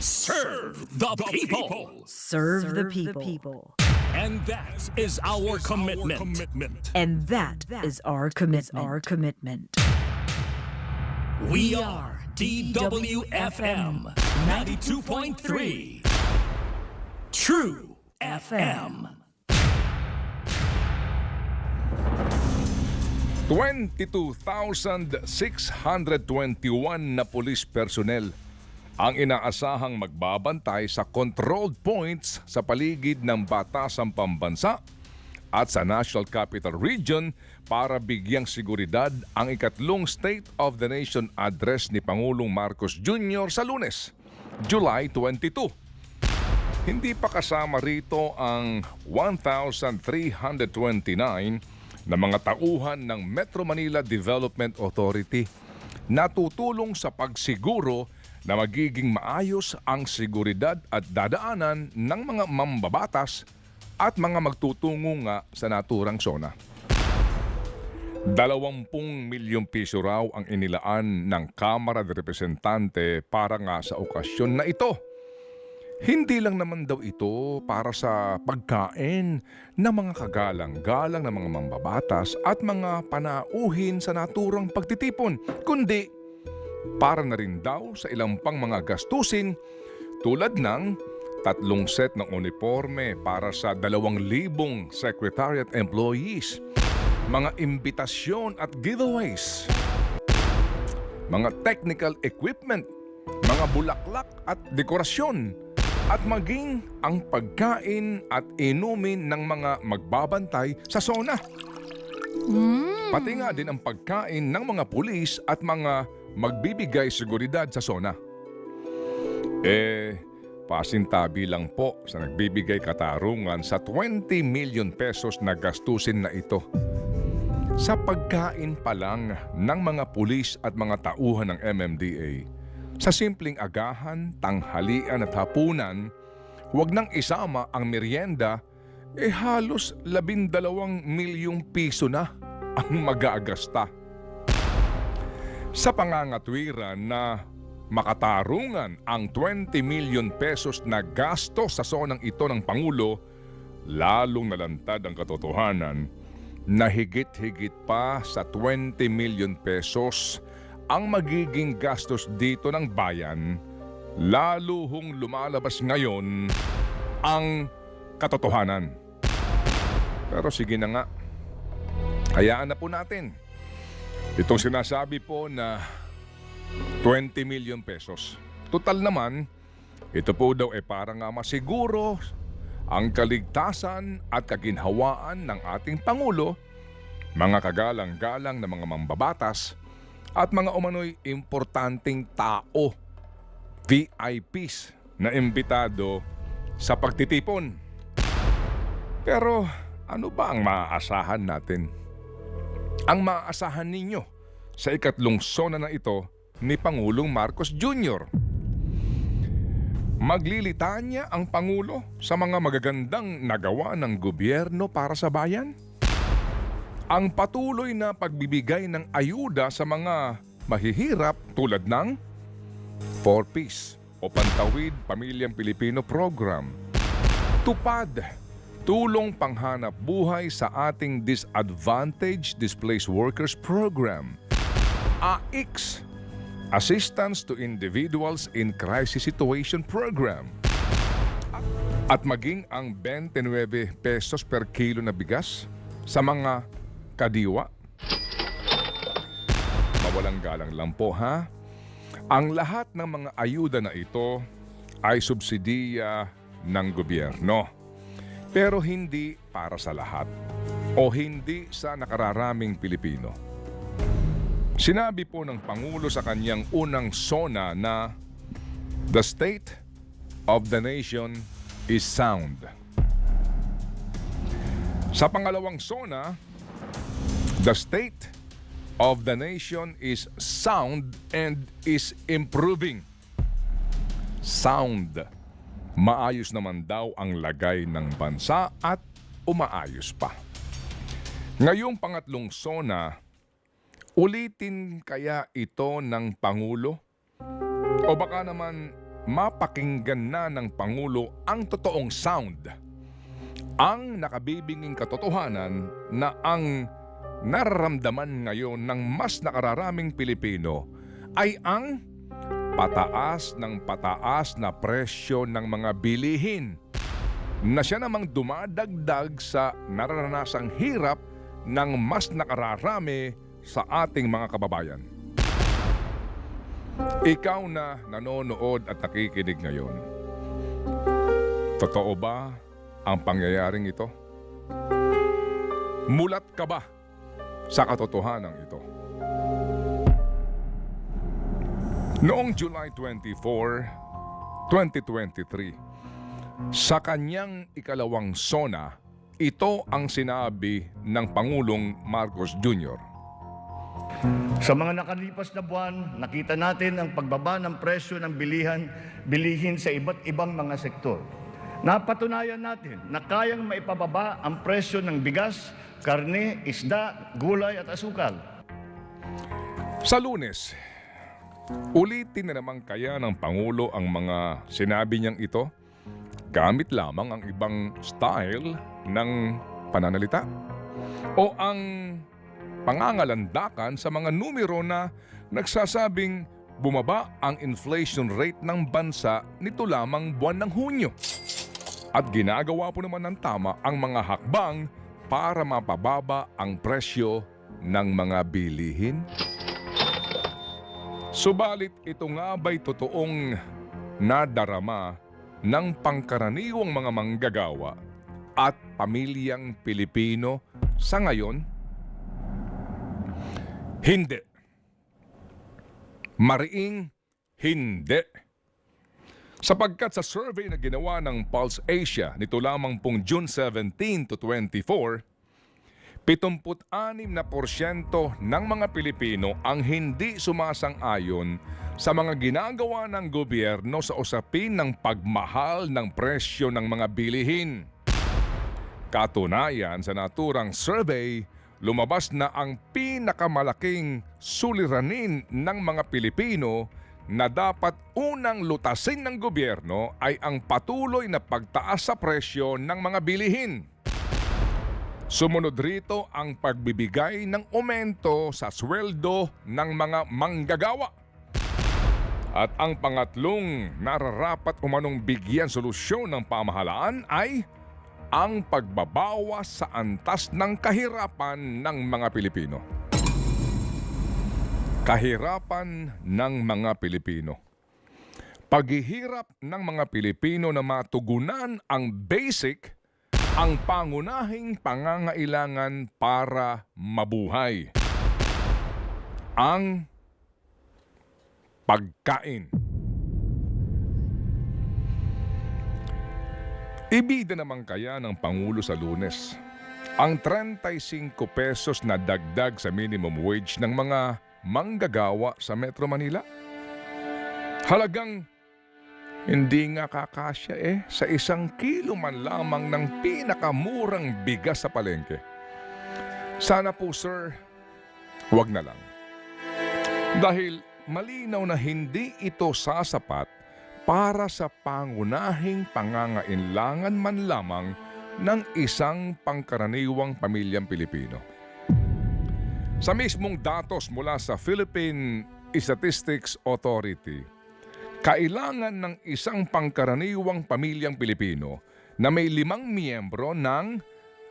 serve the people. Serve the people. And that is our commitment. And that is our commitment. We are DWFM 92.3 True FM. 22,621 na police personnel ang inaasahang magbabantay sa controlled points sa paligid ng batasang pambansa at sa National Capital Region para bigyang seguridad ang ikatlong State of the Nation address ni Pangulong Marcos Jr. sa Lunes, July 22. Hindi pa kasama rito ang 1,329 na mga tauhan ng Metro Manila Development Authority na tutulong sa pagsiguro na magiging maayos ang seguridad at dadaanan ng mga mambabatas at mga magtutungo nga sa naturang zona. 20 milyong piso raw ang inilaan ng Kamara de Representante para nga sa okasyon na ito. Hindi lang naman daw ito para sa pagkain ng mga kagalang-galang ng mga mambabatas at mga panauhin sa naturang pagtitipon, kundi para na rin daw sa ilang pang mga gastusin tulad ng 3 set ng uniforme para sa 2,000 secretariat employees, mga imbitasyon at giveaways, mga technical equipment, mga bulaklak at dekorasyon, at maging ang pagkain at inumin ng mga magbabantay sa zona. Pati nga din ang pagkain ng mga pulis at mga magbibigay seguridad sa zona. Pasintabi lang po sa nagbibigay katarungan sa 20 million pesos na gastusin na ito. Sa pagkain pa lang ng mga pulis at mga tauhan ng MMDA, sa simpleng agahan, tanghalian at hapunan, huwag nang isama ang merienda, halos 12 milyong piso na ang mag-aagasta. Sa pangangatwiran na makatarungan ang 20 million pesos na gasto sa zonang ito ng Pangulo, lalong nalantad ang katotohanan na higit-higit pa sa 20 million pesos ang magiging gastos dito ng bayan, lalo hong lumalabas ngayon ang katotohanan. Pero sige na nga, hayaan na po natin. Itong sinasabi po na 20 million pesos. Total naman, ito po daw para nga masiguro ang kaligtasan at kaginhawaan ng ating Pangulo, mga kagalang-galang na mga mambabatas, at mga umano'y importanteng tao, VIPs na imbitado sa pagtitipon. Pero ano ba ang maaasahan natin? Ang maaasahan ninyo sa ikatlong zona na ito ni Pangulong Marcos Jr. Maglilitanya ang Pangulo sa mga magagandang nagawa ng gobyerno para sa bayan? Ang patuloy na pagbibigay ng ayuda sa mga mahihirap tulad ng 4Ps o Pantawid Pamilyang Pilipino Program, Tupad, Tulong Panghanap Buhay sa ating Disadvantaged Displaced Workers Program, AICS, Assistance to Individuals in Crisis Situation Program, at maging ang 29 pesos per kilo na bigas sa mga kadiwa. Mawalang galang lang po ha. Ang lahat ng mga ayuda na ito ay subsidiya ng gobyerno. Pero hindi para sa lahat o hindi sa nakararaming Pilipino. Sinabi po ng Pangulo sa kanyang unang zona na the state of the nation is sound. Sa pangalawang zona, the state of the nation is sound and is improving. Sound. Maayos naman daw ang lagay ng bansa at umaayos pa. Ngayong pangatlong zona, ulitin kaya ito ng Pangulo? O baka naman mapakinggan na ng Pangulo ang totoong sound. Ang nakabibinging katotohanan na ang nararamdaman ngayon ng mas nakararaming Pilipino ay ang pataas na presyo ng mga bilihin na siya namang dumadagdag sa naranasang hirap ng mas nakararami sa ating mga kababayan. Ikaw na nanonood at nakikinig ngayon, totoo ba ang pangyayaring ito? Mulat ka ba sa katotohanan ito? Noong July 24, 2023, sa kanyang ikalawang SONA, ito ang sinabi ng Pangulong Marcos Jr. Sa mga nakalipas na buwan, nakita natin ang pagbaba ng presyo ng bilihin sa iba't ibang mga sektor. Napatunayan natin na kayang maipababa ang presyo ng bigas, karne, isda, gulay at asukal. Sa Lunes, ulitin na naman kaya ng Pangulo ang mga sinabi niyang ito? Gamit lamang ang ibang style ng pananalita? O ang pangangalandakan sa mga numero na nagsasabing bumaba ang inflation rate ng bansa nito lamang buwan ng Hunyo? At ginagawa po naman ng tama ang mga hakbang para mapababa ang presyo ng mga bilihin? Subalit ito nga ba'y totoong nadarama ng pangkaraniwang mga manggagawa at pamilyang Pilipino sa ngayon? Hindi. Mariing hindi. Sapagkat sa survey na ginawa ng Pulse Asia nito lamang pong June 17 to 24, 76% ng mga Pilipino ang hindi sumasang-ayon sa mga ginagawa ng gobyerno sa usapin ng pagmahal ng presyo ng mga bilihin. Katunayan sa naturang survey, lumabas na ang pinakamalaking suliranin ng mga Pilipino na dapat unang lutasin ng gobyerno ay ang patuloy na pagtaas sa presyo ng mga bilihin. Sumunod rito ang pagbibigay ng aumento sa sweldo ng mga manggagawa. At ang pangatlong nararapat umanong bigyan solusyon ng pamahalaan ay ang pagbabawas sa antas ng kahirapan ng mga Pilipino. Kahirapan ng mga Pilipino. Paghihirap ng mga Pilipino na matugunan ang basic, ang pangunahing pangangailangan para mabuhay. Ang pagkain. Ibida naman kaya ng Pangulo sa Lunes ang 35 pesos na dagdag sa minimum wage ng mga manggagawa sa Metro Manila? Halagang hindi nga kakasya sa 1 kilo man lamang ng pinakamurang bigas sa palengke. Sana po sir, wag na lang. Dahil malinaw na hindi ito sasapat para sa pangunahing pangangailangan man lamang ng isang pangkaraniwang pamilyang Pilipino. Sa mismong datos mula sa Philippine Statistics Authority, kailangan ng isang pangkaraniwang pamilyang Pilipino na may 5 miyembro ng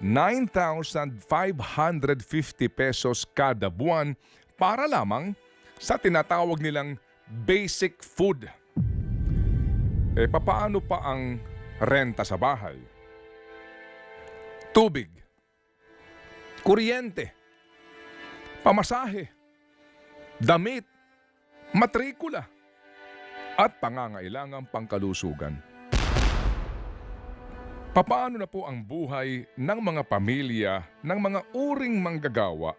9,550 pesos kada buwan para lamang sa tinatawag nilang basic food. Papaano pa ang renta sa bahay? Tubig, kuryente, pamasahe, damit, matrikula, at pangangailangang pangkalusugan. Papaano na po ang buhay ng mga pamilya ng mga uring manggagawa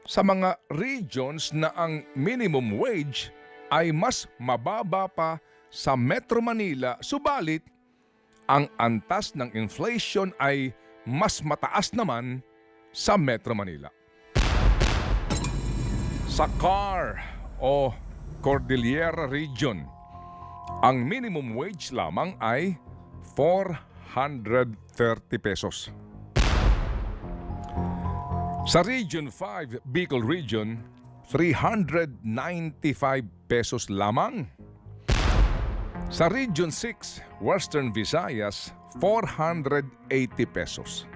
sa mga regions na ang minimum wage ay mas mababa pa sa Metro Manila, subalit ang antas ng inflation ay mas mataas naman sa Metro Manila. Sa CAR o Cordillera Region, Ang minimum wage lamang ay 430 pesos. Sa Region 5, Bicol Region, 395 pesos lamang. Sa Region 6, Western Visayas, 480 pesos.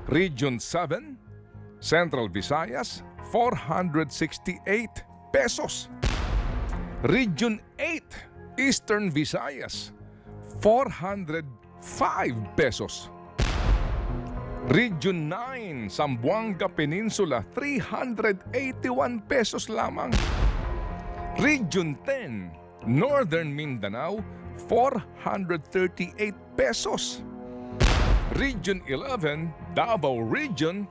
Region 7, Central Visayas, 468 pesos. Region 8, Eastern Visayas, 405 pesos. Region 9, Zamboanga Peninsula, 381 pesos lamang. Region 10, Northern Mindanao, 438 pesos. Region 11, Davao Region,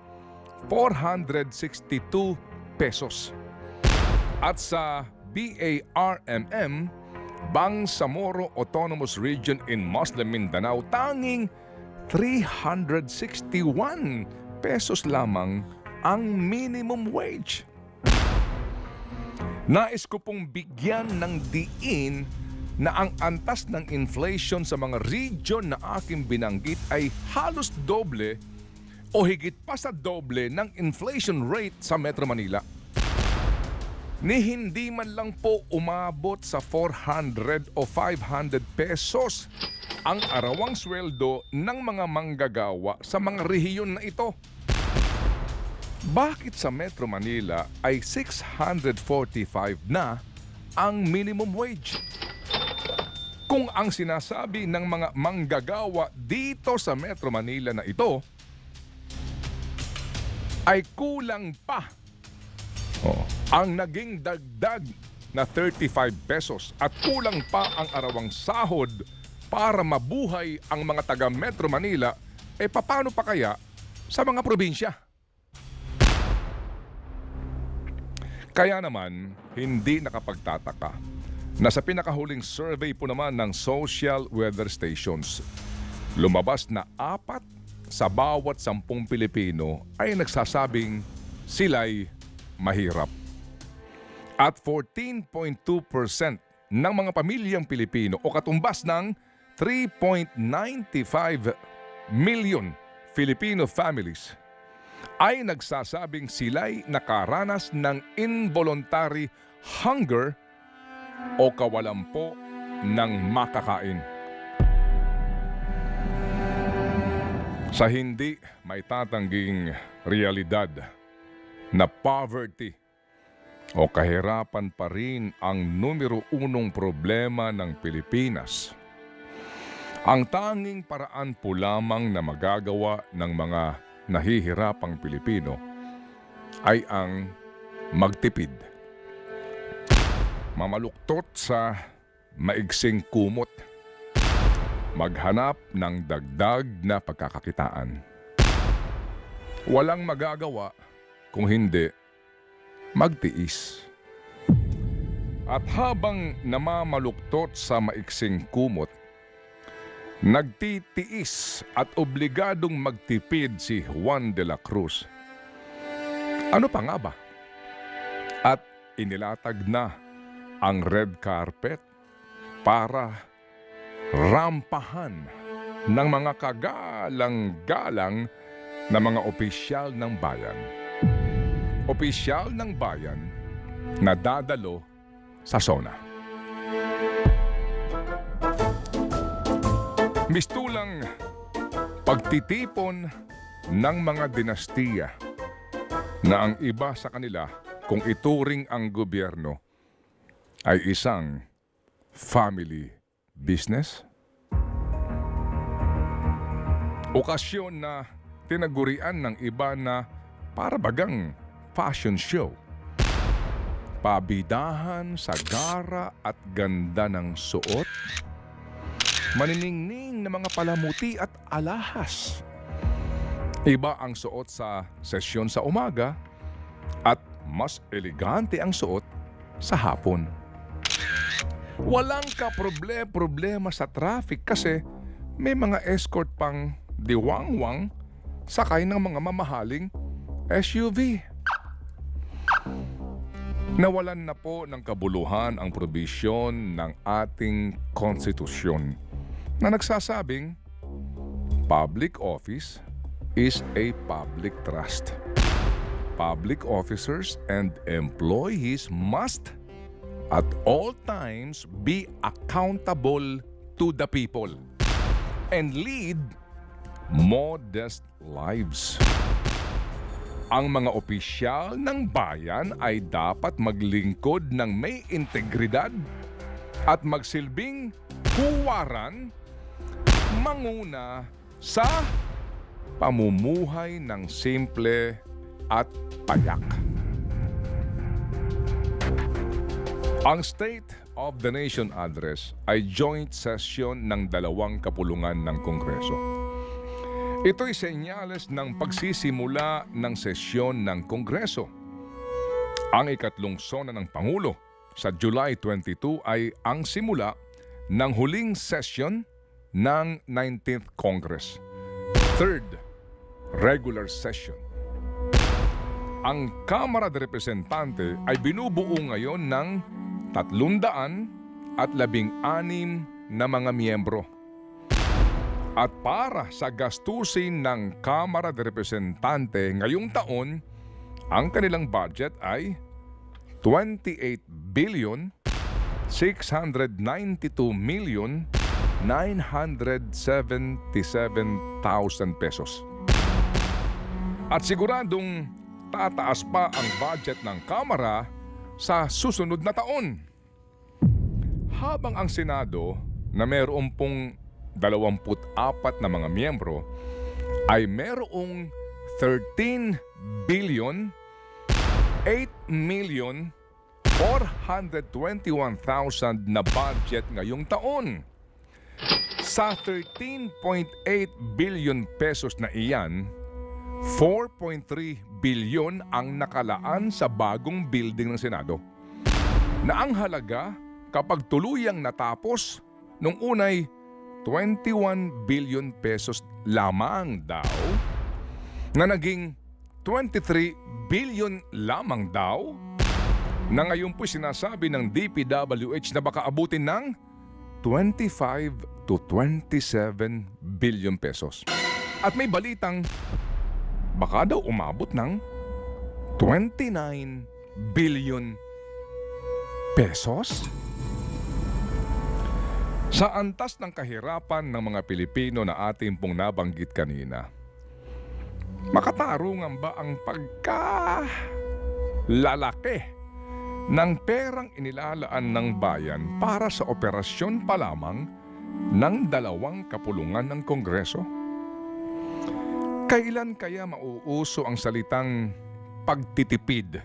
462 pesos. At sa BARMM, Bangsamoro Autonomous Region in Muslim Mindanao, tanging 361 pesos lamang ang minimum wage. Nais ko pong bigyan ng diin na ang antas ng inflation sa mga region na aking binanggit ay halos doble o higit pa sa doble ng inflation rate sa Metro Manila. Ni hindi man lang po umabot sa 400 o 500 pesos ang arawang sweldo ng mga manggagawa sa mga rehiyon na ito. Bakit sa Metro Manila ay 645 na ang minimum wage? Kung ang sinasabi ng mga manggagawa dito sa Metro Manila na ito ay kulang pa ang naging dagdag na 35 pesos at kulang pa ang arawang sahod para mabuhay ang mga taga Metro Manila, paano pa kaya sa mga probinsya? Kaya naman, hindi nakapagtataka na sa pinakahuling survey po naman ng social weather stations, lumabas na 4 sa bawat 10 Pilipino ay nagsasabing sila'y mahirap. At 14.2% ng mga pamilyang Pilipino o katumbas ng 3.95 million Filipino families ay nagsasabing sila'y nakaranas ng involuntary hunger o kawalampo ng makakain. Sa hindi may tatangging realidad na poverty o kahirapan pa rin ang numero 1 problema ng Pilipinas. Ang tanging paraan po lamang na magagawa ng mga nahihirapang Pilipino ay ang magtipid. Mamaluktot sa maigsing kumot. Maghanap ng dagdag na pagkakakitaan. Walang magagawa kung hindi magtiis. At habang namamaluktot sa maiksing kumot, nagtitiis at obligadong magtipid si Juan de la Cruz. Ano pa nga ba? At inilatag na ang red carpet para rampahan ng mga kagalang-galang na mga opisyal ng bayan. Opisyal ng bayan na dadalo sa SONA. Mistulang pagtitipon ng mga dinastiya na ang iba sa kanila kung ituring ang gobyerno ay isang family business. Okasyon na tinagurian ng iba na para bagang fashion show. Pabidahan sa gara at ganda ng suot. Maniningning na mga palamuti at alahas. Iba ang suot sa sesyon sa umaga at mas elegante ang suot sa hapon. Walang kaproblema sa traffic kasi may mga escort pang diwangwang sakay ng mga mamahaling SUV. Nawalan na po ng kabuluhan ang probisyon ng ating konstitusyon na nagsasabing public office is a public trust. Public officers and employees must at all times be accountable to the people and lead modest lives. Ang mga opisyal ng bayan ay dapat maglingkod ng may integridad at magsilbing huwaran, manguna sa pamumuhay ng simple at payak. Ang State of the Nation Address ay joint session ng dalawang kapulungan ng Kongreso. Ito'y senyales ng pagsisimula ng sesyon ng Kongreso. Ang ikatlong sona ng Pangulo sa July 22 ay ang simula ng huling session ng 19th Congress, third regular session. Ang Kamara de Representante ay binubuo ngayon ng 316 na mga miyembro. At para sa gastusin ng Kamara de Representante ngayong taon, ang kanilang budget ay 28,692,977,000 pesos. At siguradong tataas pa ang budget ng Kamara sa susunod na taon. Habang ang Senado na mayroon pong 24 na mga miyembro ay mayroong 13,8,421,000 na budget ngayong taon. Sa 13.8 billion pesos na iyan, 4.3 billion ang nakalaan sa bagong building ng Senado, na ang halaga kapag tuluyang natapos nung unay 21 billion pesos lamang daw, na naging 23 billion lamang daw, na ngayon po sinasabi ng DPWH na baka abutin ng 25 to 27 billion pesos. At may balitang baka daw umabot ng 29 billion pesos? Sa antas ng kahirapan ng mga Pilipino na ating pong nabanggit kanina, makatarungan ba ang pagkalalaki ng perang inilalaan ng bayan para sa operasyon pa lamang ng dalawang kapulungan ng Kongreso? Kailan kaya mauuso ang salitang pagtitipid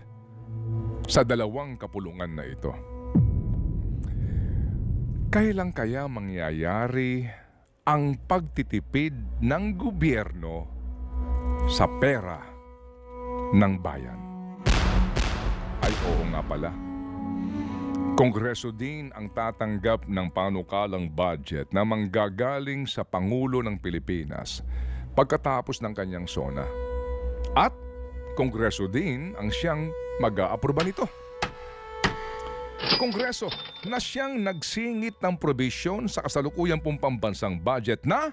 sa dalawang kapulungan na ito? Kailan kaya mangyayari ang pagtitipid ng gobyerno sa pera ng bayan? Ay oo nga pala. Kongreso din ang tatanggap ng panukalang budget na manggagaling sa Pangulo ng Pilipinas pagkatapos ng kanyang sona. At Kongreso din ang siyang mag-aaproba nito. Kongreso na siyang nagsingit ng probisyon sa kasalukuyang pong pambansang budget na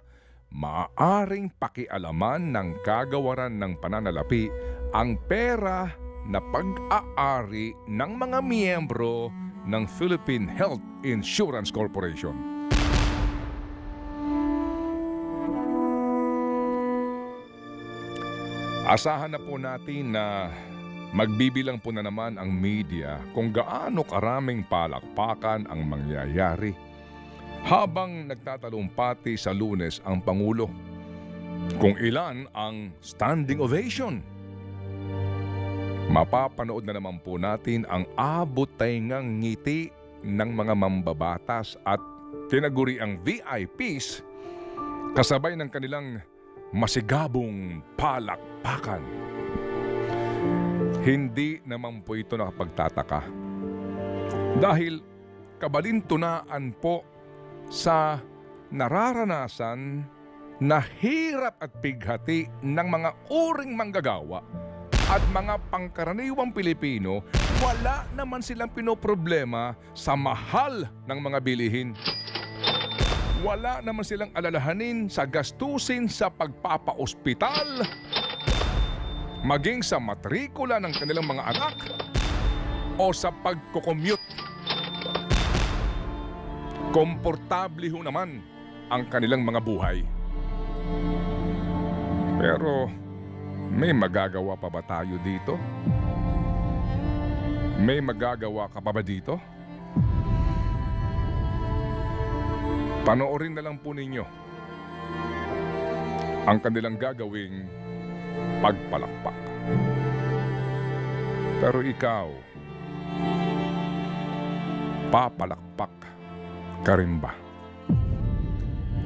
maaaring pakialaman ng kagawaran ng pananalapi ang pera na pag-aari ng mga miyembro ng Philippine Health Insurance Corporation. Asahan na po natin na magbibilang po na naman ang media kung gaano karaming palakpakan ang mangyayari habang nagtatalumpati sa Lunes ang Pangulo. Kung ilan ang standing ovation. Mapapanood na naman po natin ang abot-taingang ngiti ng mga mambabatas at tinaguriang VIPs kasabay ng kanilang masigabong palakpakan. Hindi naman po ito nakapagtataka dahil kabalintunaan po sa nararanasan na hirap at bighati ng mga uring manggagawa at mga pangkaraniwang Pilipino, wala naman silang pinoproblema sa mahal ng mga bilihin. Wala naman silang alalahanin sa gastusin sa pagpapaospital, maging sa matrikula ng kanilang mga anak o sa pagkocommute. Komportable ho naman ang kanilang mga buhay. Pero may magagawa pa ba tayo dito? May magagawa ka pa ba dito? Panoorin na lang po ninyo ang kanilang gagawing pagpalakpak. Pero ikaw, papalakpak ka rin ba?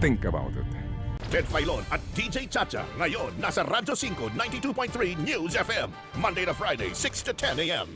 Think about it. Ted Filon at DJ Chacha ngayon nasa Radyo 5 92.3 News FM Monday to Friday 6 to 10 a.m.